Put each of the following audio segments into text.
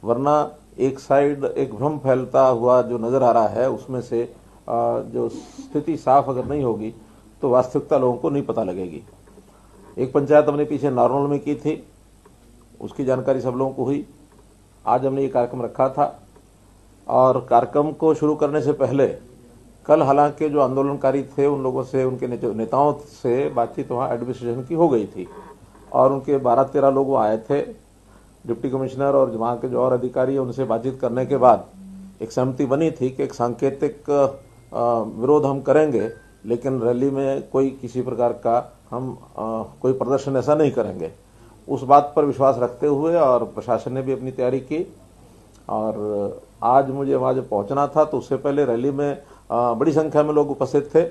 वरना एक साइड एक भ्रम फैलता हुआ जो नजर आ रहा है, उसमें से जो स्थिति साफ अगर नहीं होगी तो वास्तविकता लोगों को नहीं पता लगेगी। एक पंचायत हमने पीछे नारनौल में की थी, उसकी जानकारी सब लोगों को हुई। आज हमने ये कार्यक्रम रखा था और कार्यक्रम को शुरू करने से पहले कल हालांकि जो आंदोलनकारी थे उन लोगों से, उनके नेताओं से बातचीत वहाँ एडमिनिस्ट्रेशन की हो गई थी और उनके 12-13 लोग आए थे, डिप्टी कमिश्नर और वहाँ के जो और अधिकारी, उनसे बातचीत करने के बाद एक सहमति बनी थी कि एक सांकेतिक विरोध हम करेंगे, लेकिन रैली में कोई किसी प्रकार का हम कोई प्रदर्शन ऐसा नहीं करेंगे। उस बात पर विश्वास रखते हुए और प्रशासन ने भी अपनी तैयारी की और आज मुझे वहाँ जब पहुँचना था तो उससे पहले रैली में बड़ी संख्या में लोग उपस्थित थे,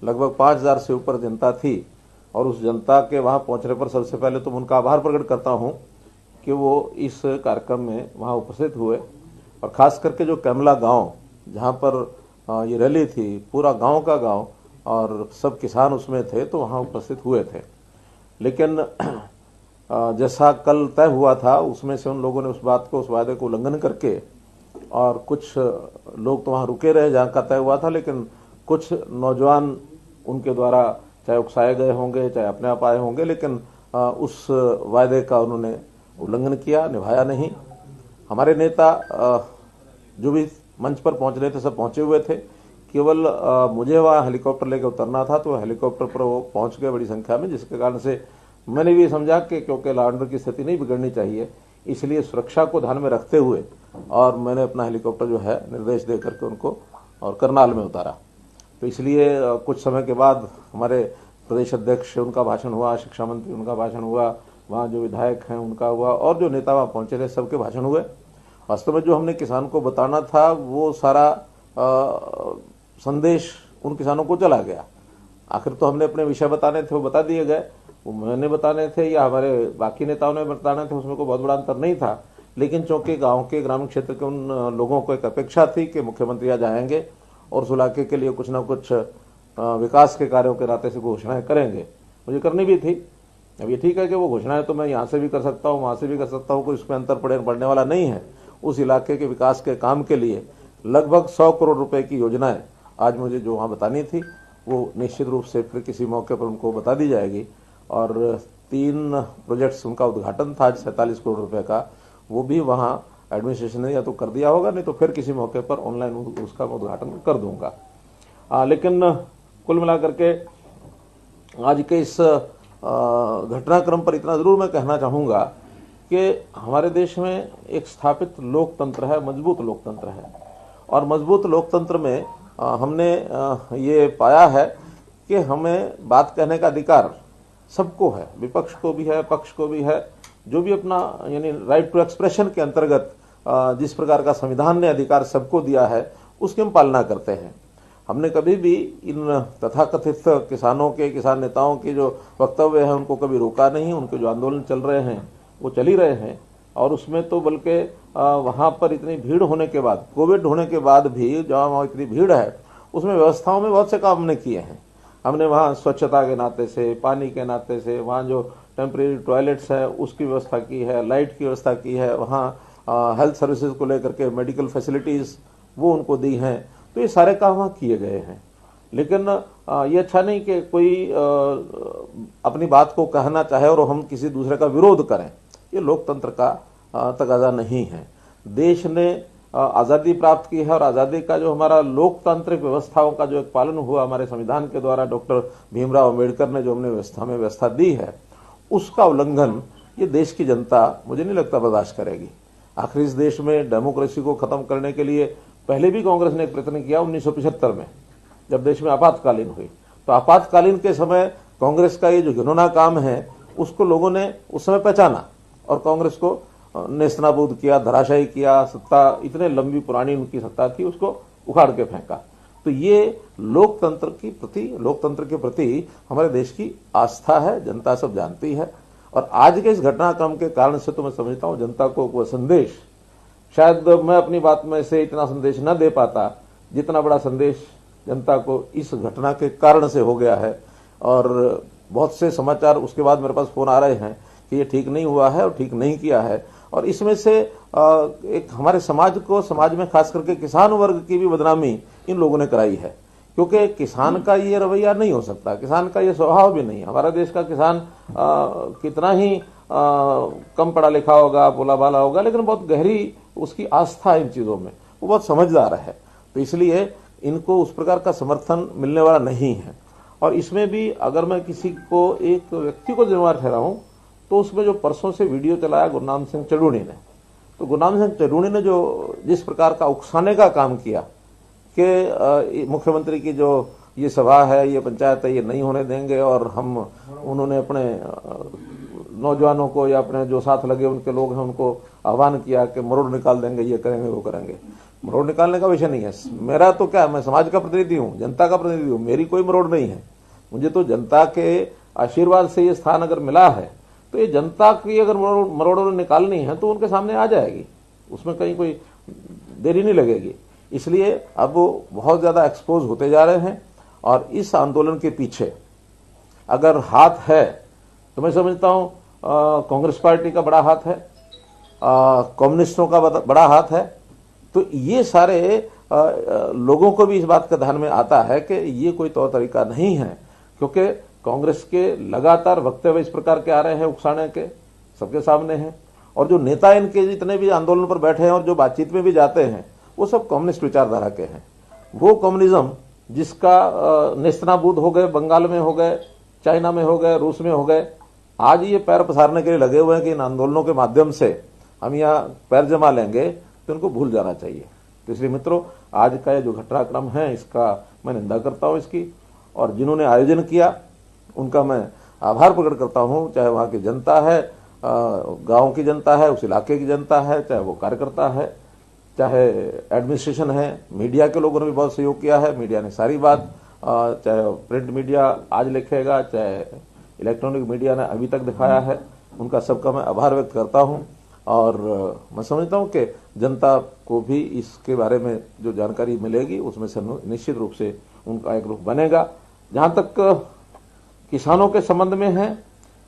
लगभग 5000 से ऊपर जनता थी और उस जनता के वहाँ पहुँचने पर सबसे पहले तो उनका आभार प्रकट करता हूँ कि वो इस कार्यक्रम में वहाँ उपस्थित हुए। और ख़ास करके जो कैमला गांव जहाँ पर ये रैली थी, पूरा गांव का गांव और सब किसान उसमें थे, तो वहाँ उपस्थित हुए थे। लेकिन जैसा कल तय हुआ था उसमें से उन लोगों ने उस वादे को उल्लंघन करके और कुछ लोग तो वहाँ रुके रहे जहाँ का तय हुआ था, लेकिन कुछ नौजवान उनके द्वारा चाहे उकसाए गए होंगे चाहे अपने आप आए होंगे, लेकिन उस वायदे का उन्होंने उल्लंघन किया, निभाया नहीं। हमारे नेता जो भी मंच पर पहुंच रहे थे सब पहुंचे हुए थे, केवल मुझे वहाँ हेलीकॉप्टर लेकर उतरना था तो हेलीकॉप्टर पर वो पहुंच गए बड़ी संख्या में, जिसके कारण से मैंने भी समझा कि क्योंकि लॉ एंड ऑर्डर की स्थिति नहीं बिगड़नी चाहिए, इसलिए सुरक्षा को ध्यान में रखते हुए और मैंने अपना हेलीकॉप्टर जो है निर्देश दे करके उनको और करनाल में उतारा। तो इसलिए कुछ समय के बाद हमारे प्रदेश अध्यक्ष उनका भाषण हुआ, शिक्षा मंत्री उनका भाषण हुआ, वहाँ जो विधायक हैं उनका हुआ और जो नेता वहाँ पहुँचे थे सबके भाषण हुए। वास्तव में जो हमने किसान को बताना था वो सारा संदेश उन किसानों को चला गया। आखिर तो हमने अपने विषय बताने थे वो बता दिए गए, वो मैंने बताने थे या हमारे बाकी नेताओं ने बताने थे, उसमें कोई बहुत बड़ा अंतर नहीं था। लेकिन चूंकि गांव के ग्रामीण क्षेत्र के उन लोगों को एक अपेक्षा थी कि मुख्यमंत्री आज आएंगे और उस इलाके के लिए कुछ ना कुछ विकास के कार्यों के नाते से घोषणाएं करेंगे, मुझे करनी भी थी। अब ये ठीक है कि वो घोषणाएं तो मैं यहाँ से भी कर सकता हूँ, वहाँ से भी कर सकता हूँ, कोई उसमें अंतर पड़ने वाला नहीं है। उस इलाके के विकास के काम के लिए लगभग 100 करोड़ रुपए की योजनाएं आज मुझे जो वहाँ बतानी थी वो निश्चित रूप से फिर किसी मौके पर उनको बता दी जाएगी। और 3 प्रोजेक्ट्स उनका उद्घाटन था 47 करोड़ रुपए का, वो भी वहाँ एडमिनिस्ट्रेशन ने या तो कर दिया होगा, नहीं तो फिर किसी मौके पर ऑनलाइन उसका उद्घाटन कर दूंगा। लेकिन कुल मिलाकर के आज के इस घटनाक्रम पर इतना जरूर मैं कहना चाहूँगा कि हमारे देश में एक स्थापित लोकतंत्र है, मजबूत लोकतंत्र है और मजबूत लोकतंत्र में हमने ये पाया है कि हमें बात कहने का अधिकार सबको है, विपक्ष को भी है, पक्ष को भी है। जो भी अपना यानी राइट टू एक्सप्रेशन के अंतर्गत जिस प्रकार का संविधान ने अधिकार सबको दिया है उसकी हम पालना करते हैं। हमने कभी भी इन तथाकथित किसानों के, किसान नेताओं के जो वक्तव्य हैं उनको कभी रोका नहीं। उनके जो आंदोलन चल रहे हैं वो चल ही रहे हैं और उसमें तो बल्कि वहाँ पर इतनी भीड़ होने के बाद, कोविड होने के बाद भी जहाँ वहाँ इतनी भीड़ है उसमें व्यवस्थाओं में बहुत से काम हमने किए हैं। हमने वहाँ स्वच्छता के नाते से, पानी के नाते से, वहाँ जो टेम्परेरी टॉयलेट्स है उसकी व्यवस्था की है, लाइट की व्यवस्था की है, वहाँ हेल्थ सर्विसेज को लेकर के मेडिकल फैसिलिटीज़ वो उनको दी हैं। तो ये सारे काम वहाँ किए गए हैं। लेकिन ये अच्छा नहीं कि कोई अपनी बात को कहना चाहे और हम किसी दूसरे का विरोध करें, ये लोकतंत्र का तकाजा नहीं है। देश ने आज़ादी प्राप्त की है और आज़ादी का जो हमारा लोकतांत्रिक व्यवस्थाओं का जो एक पालन हुआ हमारे संविधान के द्वारा, डॉक्टर भीमराव अम्बेडकर ने जो हमने व्यवस्था दी है, उसका उल्लंघन ये देश की जनता मुझे नहीं लगता बर्दाश्त करेगी। आखिर इस देश में डेमोक्रेसी को खत्म करने के लिए पहले भी कांग्रेस ने एक प्रयत्न किया 1975 में, जब देश में आपातकालीन हुई। तो आपातकालीन के समय कांग्रेस का ये जो घिनौना काम है उसको लोगों ने उस समय पहचाना और कांग्रेस को नेस्तनाबूद किया, धराशायी किया। सत्ता इतने लंबी पुरानी उनकी सत्ता थी, उसको उखाड़ के फेंका। तो ये लोकतंत्र के प्रति हमारे देश की आस्था है, जनता सब जानती है। और आज के इस घटनाक्रम के कारण से तो मैं समझता हूँ जनता को वह संदेश, शायद मैं अपनी बात में से इतना संदेश न दे पाता जितना बड़ा संदेश जनता को इस घटना के कारण से हो गया है। और बहुत से समाचार उसके बाद मेरे पास फोन आ रहे हैं कि ये ठीक नहीं हुआ है और ठीक नहीं किया है। और इसमें से एक हमारे समाज में खास करके किसान वर्ग की भी बदनामी इन लोगों ने कराई है, क्योंकि किसान का ये रवैया नहीं हो सकता, किसान का ये स्वभाव भी नहीं है। हमारा देश का किसान कितना ही कम पढ़ा लिखा होगा, बोला बाला होगा, लेकिन बहुत गहरी उसकी आस्था इन चीजों में, वो बहुत समझदार है। तो इसलिए इनको उस प्रकार का समर्थन मिलने वाला नहीं है। और इसमें भी अगर मैं किसी को, एक व्यक्ति को जिम्मेवार ठहराऊं, तो उसमें जो परसों से वीडियो चलाया गुरनाम सिंह चढ़ूणी ने, तो गुरनाम सिंह चढ़ूणी ने जो जिस प्रकार का उकसाने का काम किया कि मुख्यमंत्री की जो ये सभा है, ये पंचायत है, ये नहीं होने देंगे, और उन्होंने अपने नौजवानों को या अपने जो साथ लगे उनके लोग हैं उनको आह्वान किया कि मरोड़ निकाल देंगे, ये करेंगे, वो करेंगे। मरोड़ निकालने का विषय नहीं है मेरा, तो क्या, मैं समाज का प्रतिनिधि हूं, जनता का प्रतिनिधि हूं, मेरी कोई मरोड़ नहीं है। मुझे तो जनता के आशीर्वाद से ये स्थान अगर मिला है, तो ये जनता की अगर मरोड़ निकालनी है तो उनके सामने आ जाएगी, उसमें कहीं कोई देरी नहीं लगेगी। इसलिए अब वो बहुत ज्यादा एक्सपोज होते जा रहे हैं, और इस आंदोलन के पीछे अगर हाथ है तो मैं समझता हूं कांग्रेस पार्टी का बड़ा हाथ है, कम्युनिस्टों का बड़ा हाथ है। तो ये सारे लोगों को भी इस बात का ध्यान में आता है कि ये कोई तौर तरीका नहीं है, क्योंकि कांग्रेस के लगातार वक्तव्य इस प्रकार के आ रहे हैं, उकसाने के, सबके सामने हैं। और जो नेता इनके जितने भी आंदोलन पर बैठे हैं और जो बातचीत में भी जाते हैं, वो सब कम्युनिस्ट विचारधारा के हैं। वो कम्युनिज्म जिसका नेस्तनाबूद हो गए, बंगाल में हो गए, चाइना में हो गए, रूस में हो गए, आज ये पैर पसारने के लिए लगे हुए हैं कि इन आंदोलनों के माध्यम से हम यहाँ पैर जमा लेंगे, तो उनको भूल जाना चाहिए। तो इसलिए मित्रों, आज का ये जो घटनाक्रम है, इसका मैं निंदा करता हूँ इसकी, और जिन्होंने आयोजन किया उनका मैं आभार प्रकट करता हूँ, चाहे वहाँ की जनता है, गांव की जनता है, उस इलाके की जनता है, चाहे वो कार्यकर्ता है, चाहे एडमिनिस्ट्रेशन है, मीडिया के लोगों ने भी बहुत सहयोग किया है। मीडिया ने सारी बात, चाहे प्रिंट मीडिया आज लिखेगा, चाहे इलेक्ट्रॉनिक मीडिया ने अभी तक दिखाया है, उनका सबका मैं आभार व्यक्त करता हूं। और मैं समझता हूं कि जनता को भी इसके बारे में जो जानकारी मिलेगी उसमें से निश्चित रूप से उनका एक रुख बनेगा। जहां तक किसानों के संबंध में है,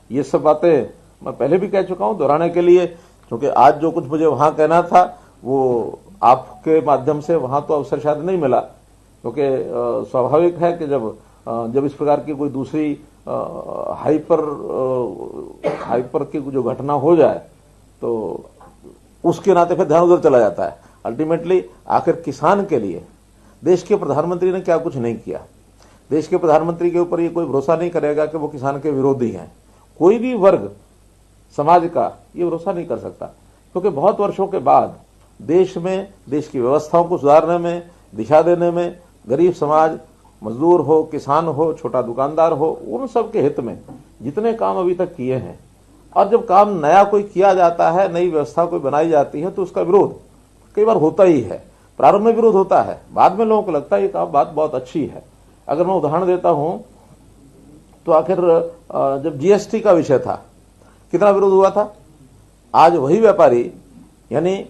ये सब बातें मैं पहले भी कह चुका हूं, दोहराने के लिए, क्योंकि आज जो कुछ मुझे वहां कहना था वो आपके माध्यम से वहां तो अवसर शायद नहीं मिला, क्योंकि स्वाभाविक है कि जब इस प्रकार की कोई दूसरी हाइपर की जो घटना हो जाए तो उसके नाते फिर ध्यान उधर चला जाता है। अल्टीमेटली आखिर किसान के लिए देश के प्रधानमंत्री ने क्या कुछ नहीं किया। देश के प्रधानमंत्री के ऊपर ये कोई भरोसा नहीं करेगा कि वो किसान के विरोधी हैं। कोई भी वर्ग समाज का ये भरोसा नहीं कर सकता, क्योंकि बहुत वर्षों के बाद देश में, देश की व्यवस्थाओं को सुधारने में, दिशा देने में, गरीब समाज, मजदूर हो, किसान हो, छोटा दुकानदार हो, उन सब के हित में जितने काम अभी तक किए हैं, और जब काम नया कोई किया जाता है, नई व्यवस्था कोई बनाई जाती है, तो उसका विरोध कई बार होता ही है। प्रारंभ में विरोध होता है, बाद में लोगों को लगता है ये काम बात बहुत अच्छी है। अगर मैं उदाहरण देता हूं तो आखिर जब जीएसटी का विषय था, कितना विरोध हुआ था। आज वही व्यापारी यानी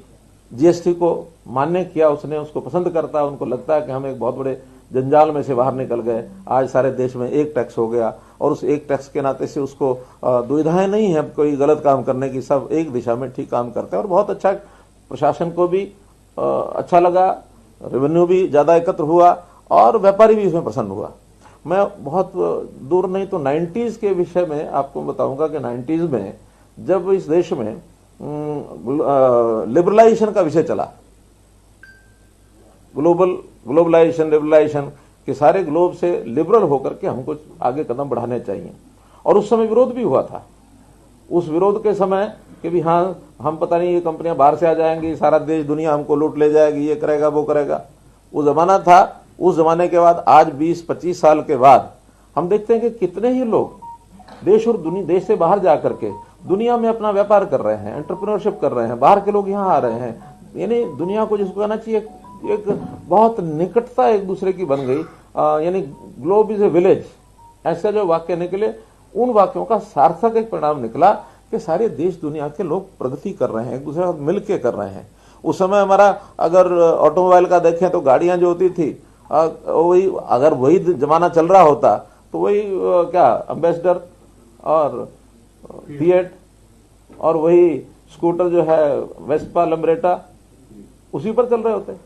जीएसटी को मान्य किया, उसने उसको पसंद करता है, उनको लगता है कि हम एक बहुत बड़े जंजाल में से बाहर निकल गए। आज सारे देश में एक टैक्स हो गया, और उस एक टैक्स के नाते से उसको दुविधाएं नहीं है कोई गलत काम करने की, सब एक दिशा में ठीक काम करते हैं। और बहुत अच्छा, प्रशासन को भी अच्छा लगा, रेवेन्यू भी ज्यादा एकत्र हुआ, और व्यापारी भी इसमें प्रसन्न हुआ। मैं बहुत दूर नहीं तो 90s के विषय में आपको बताऊंगा कि 90s में जब इस देश में लिबरलाइजेशन का विषय चला, ग्लोबलाइजेशन, लिबरलाइजेशन के सारे ग्लोब से लिबरल होकर के हमको आगे कदम बढ़ाने चाहिए। और उस समय विरोध भी हुआ था। उस विरोध के समय कि भी हाँ, हम पता नहीं ये कंपनियां बाहर से आ जाएंगी, सारा देश दुनिया हमको लूट ले जाएगी, ये करेगा वो करेगा, वो जमाना था। उस जमाने के बाद आज 20-25 साल के बाद हम देखते हैं कि कितने ही लोग देश और देश से बाहर जाकर के दुनिया में अपना व्यापार कर रहे हैं, एंटरप्रेन्योरशिप कर रहे हैं, बाहर के लोग यहाँ आ रहे हैं। यानी दुनिया को जिसको कहना चाहिए एक बहुत निकटता एक दूसरे की बन गई। यानी ग्लोब इज ए विलेज, ऐसा जो वाक्य निकले, उन वाक्यों का सार्थक एक परिणाम निकला कि सारे देश दुनिया के लोग प्रगति कर रहे हैं, एक दूसरे के साथ मिलकर कर रहे हैं। उस समय हमारा अगर ऑटोमोबाइल का देखें तो गाड़ियां जो होती थी, वही अगर वही जमाना चल रहा होता तो वही क्या एम्बेसडर और फिएट और वही स्कूटर जो है वेस्पा लम्ब्रेटा उसी पर चल रहे होते हैं।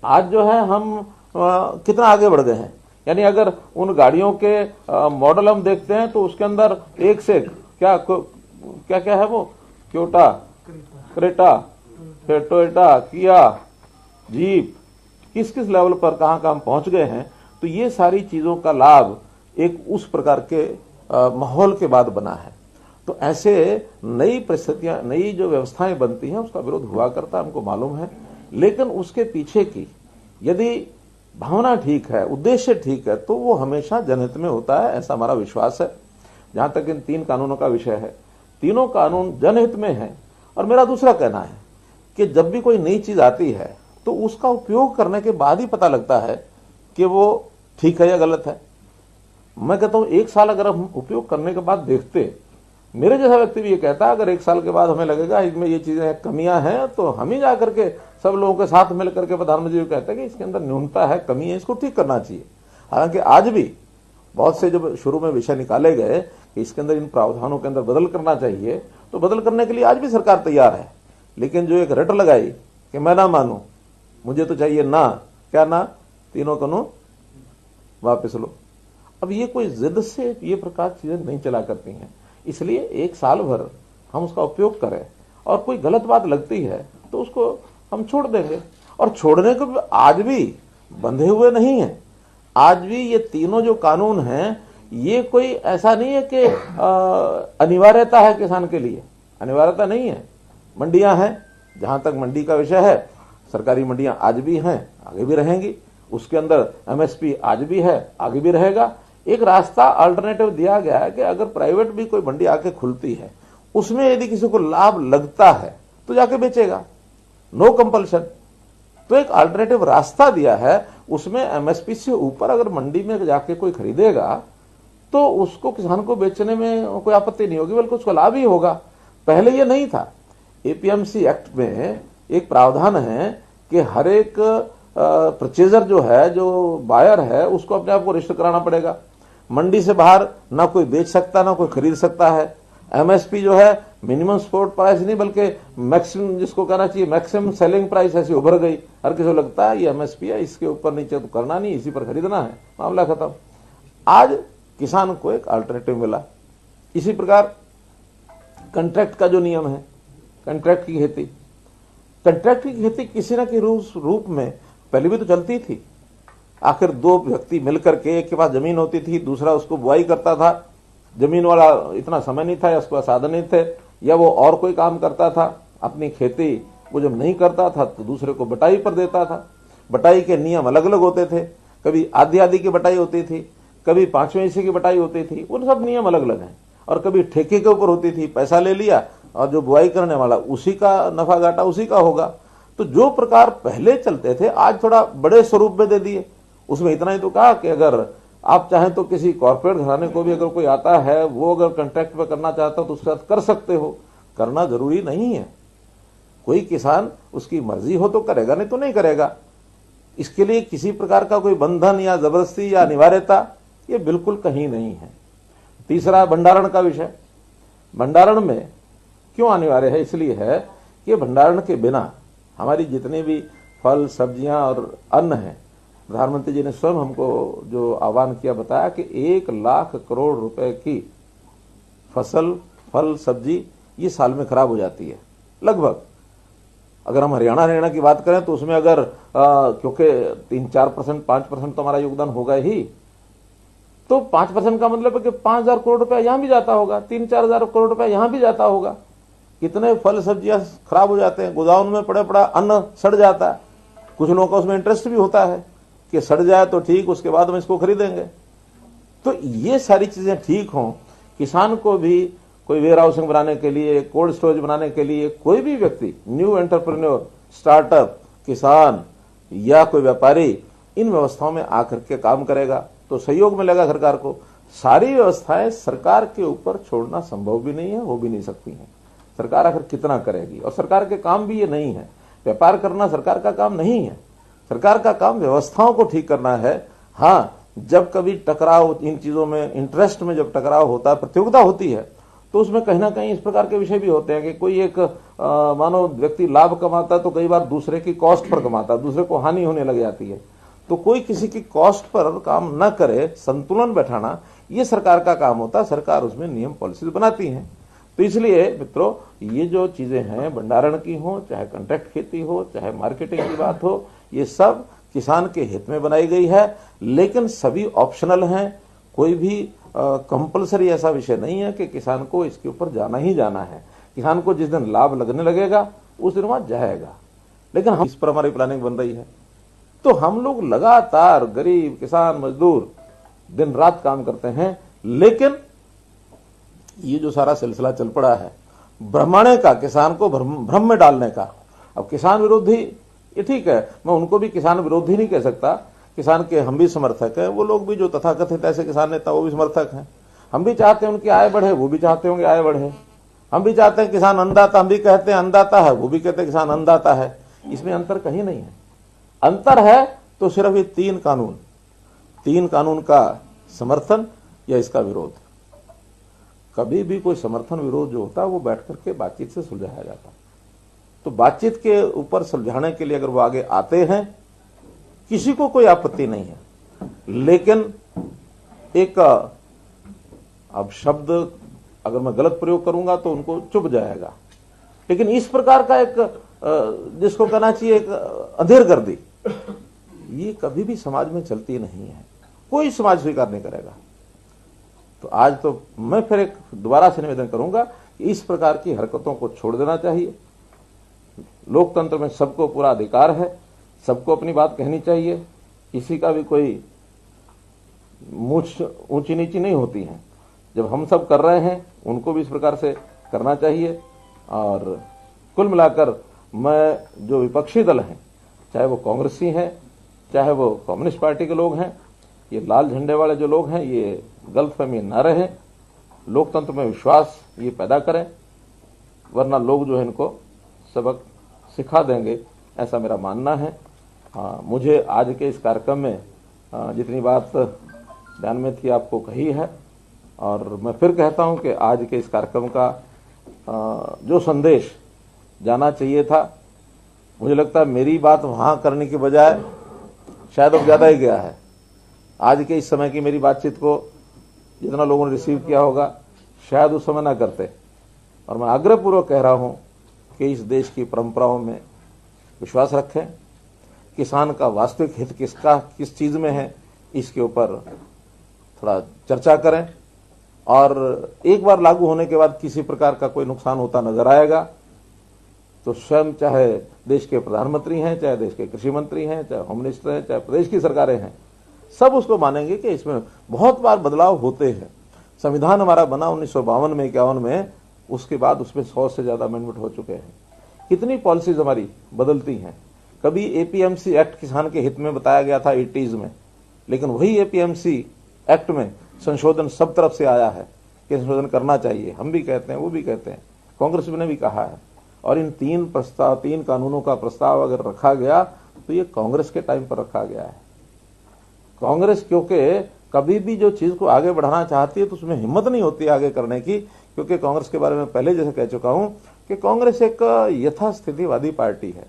आज जो है हम कितना आगे बढ़ गए हैं, यानी अगर उन गाड़ियों के मॉडल हम देखते हैं तो उसके अंदर एक से क्या क्या क्या है, वो क्योटा, क्रेटा, फिर टोयोटा, किया, जीप, किस किस लेवल पर कहां कहां पहुंच गए हैं। तो ये सारी चीजों का लाभ एक उस प्रकार के माहौल के बाद बना है। तो ऐसे नई परिस्थितियां, नई जो व्यवस्थाएं बनती हैं उसका विरोध हुआ करता, हमको मालूम है। लेकिन उसके पीछे की यदि भावना ठीक है, उद्देश्य ठीक है, तो वो हमेशा जनहित में होता है, ऐसा हमारा विश्वास है। जहां तक इन 3 कानूनों का विषय है, तीनों कानून जनहित में है। और मेरा दूसरा कहना है कि जब भी कोई नई चीज आती है तो उसका उपयोग करने के बाद ही पता लगता है कि वो ठीक है या गलत है। मैं कहता हूं 1 साल अगर हम उपयोग करने के बाद देखते, मेरे जैसा व्यक्ति भी ये कहता है, अगर 1 साल के बाद हमें लगेगा इसमें ये चीजें कमियां हैं, तो हम ही जाकर के सब लोगों के साथ मिलकर के प्रधानमंत्री जी कहते हैं कि इसके अंदर न्यूनता है, कमी है, इसको ठीक करना चाहिए। हालांकि आज भी बहुत से जब शुरू में विषय निकाले गए कि इसके अंदर इन प्रावधानों के अंदर बदल करना चाहिए, तो बदल करने के लिए आज भी सरकार तैयार है। लेकिन जो एक रट लगाई कि मैं ना मानू, मुझे तो चाहिए ना, क्या ना, तीनों कानून वापस लो। अब ये कोई जिद से ये प्रकार चीजें नहीं चला करती हैं। इसलिए 1 साल भर हम उसका उपयोग करें, और कोई गलत बात लगती है तो उसको हम छोड़ देंगे। और छोड़ने को आज भी बंधे हुए नहीं है। आज भी ये तीनों जो कानून हैं, ये कोई ऐसा नहीं है कि अनिवार्यता है किसान के लिए, अनिवार्यता नहीं है। मंडियां हैं, जहां तक मंडी का विषय है, सरकारी मंडियां आज भी हैं, आगे भी रहेंगी। उसके अंदर एमएसपी आज भी है, आगे भी रहेगा। एक रास्ता अल्टरनेटिव दिया गया है कि अगर प्राइवेट भी कोई मंडी आके खुलती है, उसमें यदि किसी को लाभ लगता है तो जाके बेचेगा, नो कंपल्शन। तो एक अल्टरनेटिव रास्ता दिया है, उसमें एमएसपी से ऊपर अगर मंडी में जाके कोई खरीदेगा तो उसको, किसान को बेचने में कोई आपत्ति नहीं होगी, बल्कि उसको लाभ ही होगा। पहले ये नहीं था। एपीएमसी एक्ट में एक प्रावधान है कि हर एक परचेजर जो है, जो बायर है, उसको अपने आप को रजिस्टर कराना पड़ेगा। मंडी से बाहर ना कोई बेच सकता, ना कोई खरीद सकता है। एमएसपी जो है मिनिमम सपोर्ट प्राइस नहीं, बल्कि मैक्सिमम, जिसको कहना चाहिए मैक्सिमम सेलिंग प्राइस, ऐसी उभर गई। हर किसी को लगता है ये एमएसपी है, इसके ऊपर नीचे तो करना नहीं, इसी पर खरीदना है, मामला खत्म। आज किसान को एक अल्टरनेटिव मिला। इसी प्रकार कंट्रैक्ट का जो नियम है, कंट्रैक्ट की खेती, कंट्रैक्ट की खेती किसी न किसी रूप में पहले भी तो चलती थी। आखिर 2 व्यक्ति मिलकर के, एक के पास जमीन होती थी, दूसरा उसको बुआई करता था। जमीन वाला इतना समय नहीं था, या उसके पास साधन नहीं थे, या वो और कोई काम करता था अपनी खेती। वो जब नहीं करता था तो दूसरे को बटाई पर देता था। बटाई के नियम अलग अलग होते थे, कभी आधी आधी की बटाई होती थी, कभी 5वें हिस्से की बटाई होती थी, उन सब नियम अलग अलग हैं। और कभी ठेके के ऊपर होती थी, पैसा ले लिया और जो बुआई करने वाला उसी का नफा घाटा उसी का होगा। तो जो प्रकार पहले चलते थे, आज थोड़ा बड़े स्वरूप में दे दिए। उसमें इतना ही तो कहा कि अगर आप चाहें तो किसी कॉर्पोरेट घराने को भी अगर कोई आता है, वो अगर कॉन्ट्रैक्ट पे करना चाहता हो तो उसके साथ कर सकते हो, करना जरूरी नहीं है। कोई किसान उसकी मर्जी हो तो करेगा, नहीं तो नहीं करेगा। इसके लिए किसी प्रकार का कोई बंधन या जबरदस्ती या अनिवार्यता ये बिल्कुल कहीं नहीं है। तीसरा, भंडारण का विषय। भंडारण में क्यों अनिवार्य है? इसलिए है कि भंडारण के बिना हमारी जितने भी फल, सब्जियां और अन्न है, प्रधानमंत्री जी ने स्वयं हमको जो आह्वान किया, बताया कि 1 लाख करोड़ रुपए की फसल, फल, सब्जी ये साल में खराब हो जाती है लगभग। अगर हम हरियाणा की बात करें तो उसमें अगर क्योंकि 3-4%, 5% तो हमारा योगदान होगा ही, तो 5% का मतलब है कि 5,000 करोड़ रुपया यहां भी जाता होगा, 3-4,000 करोड़ रुपया यहां भी जाता होगा। कितने फल सब्जियां खराब हो जाते हैं, गोदाम में पड़ा पड़ा अन्न सड़ जाता है। कुछ लोगों का उसमें इंटरेस्ट भी होता है कि सड़ जाए तो ठीक, उसके बाद हम इसको खरीदेंगे। तो ये सारी चीजें ठीक हों, किसान को भी कोई वेयर हाउसिंग बनाने के लिए, कोल्ड स्टोरेज बनाने के लिए, कोई भी व्यक्ति, न्यू एंटरप्रेन्योर, स्टार्टअप, किसान या कोई व्यापारी इन व्यवस्थाओं में आकर के काम करेगा तो सहयोग मिलेगा सरकार को। सारी व्यवस्थाएं सरकार के ऊपर छोड़ना संभव भी नहीं है, हो भी नहीं सकती हैं। सरकार आखिर कितना करेगी? और सरकार के काम भी ये नहीं है। व्यापार करना सरकार का काम नहीं है। सरकार का काम व्यवस्थाओं को ठीक करना है। हाँ, जब कभी टकराव, इन चीजों में, इंटरेस्ट में जब टकराव होता है, प्रतियोगिता होती है, तो उसमें कहीं ना कहीं इस प्रकार के विषय भी होते हैं कि कोई एक मानो व्यक्ति लाभ कमाता है तो कई बार दूसरे की कॉस्ट पर कमाता है, दूसरे को हानि होने लग जाती है। तो कोई किसी की कॉस्ट पर काम न करे, संतुलन बैठाना ये सरकार का काम होता है। सरकार उसमें नियम पॉलिसी बनाती है। तो इसलिए मित्रों, ये जो चीजें हैं, भंडारण की हो, चाहे कॉन्ट्रैक्ट खेती हो, चाहे मार्केटिंग की बात हो, ये सब किसान के हित में बनाई गई है, लेकिन सभी ऑप्शनल हैं। कोई भी कंपलसरी ऐसा विषय नहीं है कि किसान को इसके ऊपर जाना ही जाना है। किसान को जिस दिन लाभ लगने लगेगा उस दिन वहां जाएगा, लेकिन हम इस पर हमारी प्लानिंग बन रही है। तो हम लोग लगातार गरीब, किसान, मजदूर दिन रात काम करते हैं, लेकिन ये जो सारा सिलसिला चल पड़ा है भ्रमाने का, किसान को भ्रम में डालने का। अब किसान विरोधी, ये ठीक है, मैं उनको भी किसान विरोधी नहीं कह सकता। किसान के हम भी समर्थक हैं, वो लोग भी जो तथाकथित ऐसे किसान नेता वो भी समर्थक हैं। हम भी चाहते हैं उनकी आय बढ़े, वो भी चाहते होंगे आय बढ़े। हम भी चाहते हैं किसान अन्नदाता, हम भी कहते हैं अन्नदाता है, वो भी कहते हैं किसान अन्नदाता है। इसमें अंतर कहीं नहीं है। अंतर है तो सिर्फ ये तीन कानून का समर्थन या इसका विरोध। कभी भी कोई समर्थन विरोध जो होता है वो बैठ करके बातचीत से सुलझाया जाता है। तो बातचीत के ऊपर सुलझाने के लिए अगर वो आगे आते हैं, किसी को कोई आपत्ति नहीं है। लेकिन एक अब शब्द अगर मैं गलत प्रयोग करूंगा तो उनको चुभ जाएगा, लेकिन इस प्रकार का एक जिसको कहना चाहिए एक अंधेरगर्दी, ये कभी भी समाज में चलती नहीं है। कोई समाज स्वीकार नहीं करेगा। तो आज तो मैं फिर एक दोबारा से निवेदन करूंगा कि इस प्रकार की हरकतों को छोड़ देना चाहिए। लोकतंत्र में सबको पूरा अधिकार है, सबको अपनी बात कहनी चाहिए, किसी का भी कोई मूछ ऊंची नीची नहीं होती है। जब हम सब कर रहे हैं उनको भी इस प्रकार से करना चाहिए। और कुल मिलाकर मैं जो विपक्षी दल हैं, चाहे वो कांग्रेसी हैं, चाहे वो कम्युनिस्ट पार्टी के लोग हैं, ये लाल झंडे वाले जो लोग हैं, ये गलतफहमी न रहे, लोकतंत्र में विश्वास ये पैदा करें, वरना लोग जो है इनको सबक सिखा देंगे, ऐसा मेरा मानना है। मुझे आज के इस कार्यक्रम में जितनी बात ध्यान में थी आपको कही है, और मैं फिर कहता हूं कि आज के इस कार्यक्रम का जो संदेश जाना चाहिए था, मुझे लगता है मेरी बात वहां करने की बजाय शायद अब ज्यादा ही गया है। आज के इस समय की मेरी बातचीत को जितना लोगों ने रिसीव किया होगा शायद उस समय ना करते। और मैं आग्रहपूर्वक कह रहा हूं कि इस देश की परंपराओं में विश्वास रखें, किसान का वास्तविक हित किस चीज में है इसके ऊपर थोड़ा चर्चा करें, और एक बार लागू होने के बाद किसी प्रकार का कोई नुकसान होता नजर आएगा तो स्वयं, चाहे देश के प्रधानमंत्री हैं, चाहे देश के कृषि मंत्री हैं, चाहे होम मिनिस्टर हैं, चाहे प्रदेश की सरकारें हैं, सब उसको मानेंगे कि इसमें बहुत बार बदलाव होते हैं। संविधान हमारा बना 1952 में, 51 में, उसके बाद उसमें 100 से ज्यादा अमेंडमेंट हो चुके हैं। कितनी पॉलिसीज हमारी बदलती हैं। कभी एपीएमसी एक्ट किसान के हित में बताया गया था 80s में, लेकिन वही एपीएमसी एक्ट में संशोधन सब तरफ से आया है कि संशोधन करना चाहिए। हम भी कहते हैं, वो भी कहते हैं, कांग्रेस ने भी कहा है। और इन तीन कानूनों का प्रस्ताव अगर रखा गया तो ये कांग्रेस के टाइम पर रखा गया है। कांग्रेस क्योंकि कभी भी जो चीज को आगे बढ़ाना चाहती है तो उसमें हिम्मत नहीं होती आगे करने की, क्योंकि कांग्रेस के बारे में पहले जैसे कह चुका हूं कि कांग्रेस एक यथास्थितिवादी पार्टी है।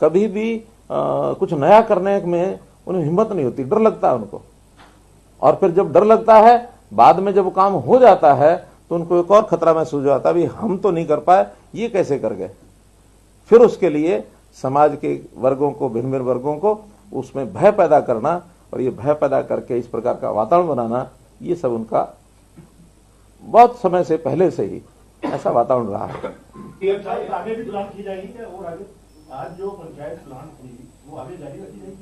कभी भी कुछ नया करने में उन्हें हिम्मत नहीं होती, डर लगता है उनको। और फिर जब डर लगता है, बाद में जब काम हो जाता है तो उनको एक और खतरा महसूस हो जाता है, हम तो नहीं कर पाए, ये कैसे कर गए। फिर उसके लिए समाज के वर्गों को, भिन्न भिन्न वर्गों को उसमें भय पैदा करना, और ये भय पैदा करके इस प्रकार का वातावरण बनाना, ये सब उनका बहुत समय से पहले से ही ऐसा वातावरण रहा है। आगे भी प्लान की जाएगी क्या? और आगे आज जो पंचायत प्लान थी वो आगे जारी रखी जाएगी?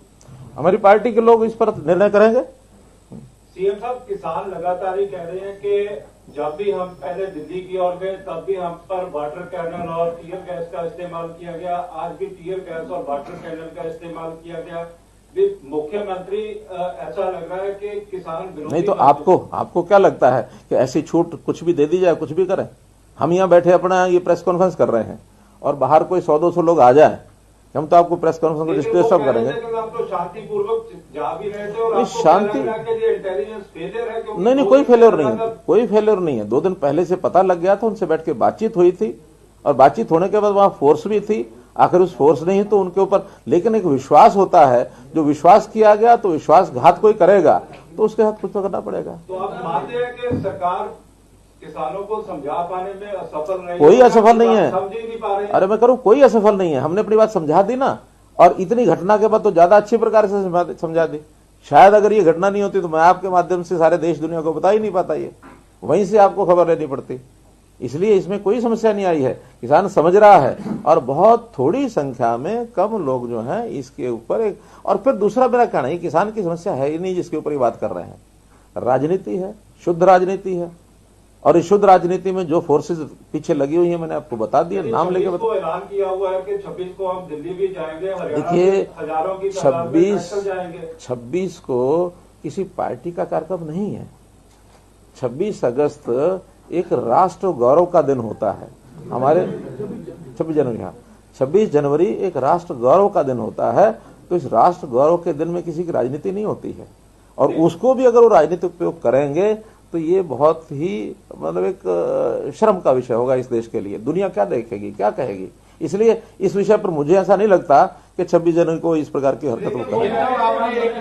हमारी पार्टी के लोग इस पर निर्णय करेंगे। सीएम साहब, किसान लगातार ही कह रहे हैं कि जब भी हम पहले दिल्ली की ओर गए तब भी हम पर वाटर कैनल और टीयर गैस का इस्तेमाल किया गया, आज भी टीयर गैस और वाटर कैनल का इस्तेमाल किया गया। मुख्यमंत्री ऐसा लग रहा है कि किसान नहीं, तो आपको क्या लगता है कि ऐसी छूट कुछ भी दे दी जाए, कुछ भी करें? हम यहाँ बैठे अपना ये प्रेस कॉन्फ्रेंस कर रहे हैं और बाहर कोई 100-200 लोग आ जाए, हम तो आपको प्रेस कॉन्फ्रेंस को डिस्टर्ब करेंगे। हम तो शांतिपूर्वक जा भी रहे थे और नहीं, आपको शांति लग रहा है कि ये इंटेलिजेंस फेलियर है, क्योंकि नहीं, कोई फेलियर नहीं है, कोई फेलियर नहीं है। 2 दिन पहले से पता लग गया था, उनसे बैठ के बातचीत हुई थी और बातचीत होने के बाद वहां फोर्स भी थी। आखिर उस फोर्स नहीं तो उनके ऊपर, लेकिन एक विश्वास होता है, जो विश्वास किया गया तो विश्वासघात कोई करेगा तो उसके साथ कुछ तो करना पड़ेगा। तो आप मानते हैं कि सरकार किसानों को समझा पाने में असफल नहीं, कोई असफल नहीं है। समझ ही नहीं पा रहे। अरे मैं करूं, कोई असफल नहीं है। हमने अपनी बात समझा दी ना, और इतनी घटना के बाद तो ज्यादा अच्छी प्रकार से समझा दी। शायद अगर ये घटना नहीं होती तो मैं आपके माध्यम से सारे देश दुनिया को बता ही नहीं पाता, ये वहीं से आपको खबर लेनी पड़ती। इसलिए इसमें कोई समस्या नहीं आई है, किसान समझ रहा है और बहुत थोड़ी संख्या में कम लोग जो हैं इसके ऊपर एक। और फिर दूसरा मेरा कहना है, किसान की समस्या है ही नहीं जिसके ऊपर ये बात कर रहे हैं, राजनीति है, शुद्ध राजनीति है। और इस शुद्ध राजनीति में जो फोर्सेस पीछे लगी हुई है मैंने आपको बता दिया, नाम लेके बता। ऐलान किया हुआ है कि 26 को हम दिल्ली भी जाएंगे, देखिए, हजारों की तादाद में पैदल जाएंगे। 26 को किसी पार्टी का कार्यक्रम नहीं है। 26 अगस्त एक राष्ट्र गौरव का दिन होता है हमारे। 26 जनवरी, हाँ 26 जनवरी एक राष्ट्र गौरव का दिन होता है। तो इस राष्ट्र गौरव के दिन में किसी की राजनीति नहीं होती है, और उसको भी अगर वो राजनीतिक उपयोग करेंगे तो ये बहुत ही मतलब एक शर्म का विषय होगा इस देश के लिए। दुनिया क्या देखेगी, क्या कहेगी। इसलिए इस विषय पर मुझे ऐसा नहीं लगता कि 26 जनवरी को इस प्रकार की हरकत होती है। आपने एक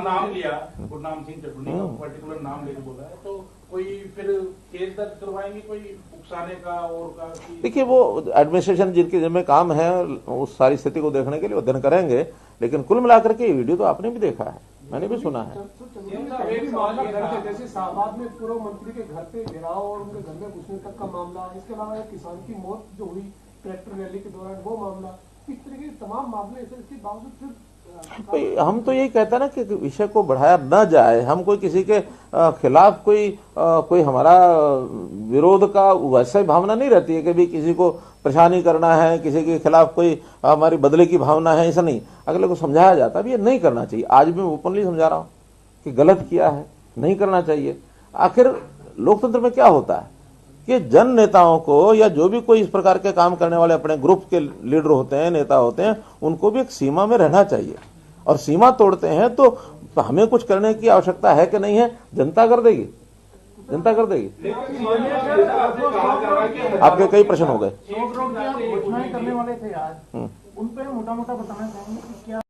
नाम लिया, गुरनाम सिंह चटर्जी का पर्टिकुलर नाम लेके बोला है, तो कोई फिर केस दर्ज करवाएंगे कोई उकसाने का और का? देखिए, वो एडमिनिस्ट्रेशन जिनके जिम्मे काम है उस सारी स्थिति को देखने के लिए अध्ययन करेंगे, लेकिन कुल मिलाकर के वीडियो तो आपने भी देखा है, मैंने भी सुना है। जैसे शाहबाद में पूर्व मंत्री के घर पे घेराव और उनके घर में घुसने तक का मामला, इसके अलावा किसान की मौत जो हुई ट्रैक्टर रैली के दौरान वो मामला, इस तरह के तमाम मामले इसके बावजूद फिर हम तो यही कहते हैं ना कि विषय को बढ़ाया न जाए। हम कोई किसी के खिलाफ कोई हमारा विरोध का वैसे भावना नहीं रहती है कि भी किसी को परेशानी करना है, किसी के खिलाफ कोई हमारी बदले की भावना है, ऐसा नहीं। अगले को समझाया जाता है ये नहीं करना चाहिए। आज भी मैं ओपनली समझा रहा हूँ कि गलत किया है, नहीं करना चाहिए। आखिर लोकतंत्र में क्या होता है कि जन नेताओं को या जो भी कोई इस प्रकार के काम करने वाले अपने ग्रुप के लीडर होते हैं, नेता होते हैं, उनको भी एक सीमा में रहना चाहिए। और सीमा तोड़ते हैं तो हमें कुछ करने की आवश्यकता है कि नहीं है, जनता कर देगी, जनता कर देगी। आपके कई प्रश्न हो गए। घोषणाएं करने वाले थे आज, उन पे मोटा मोटा बताना चाहेंगे कि क्या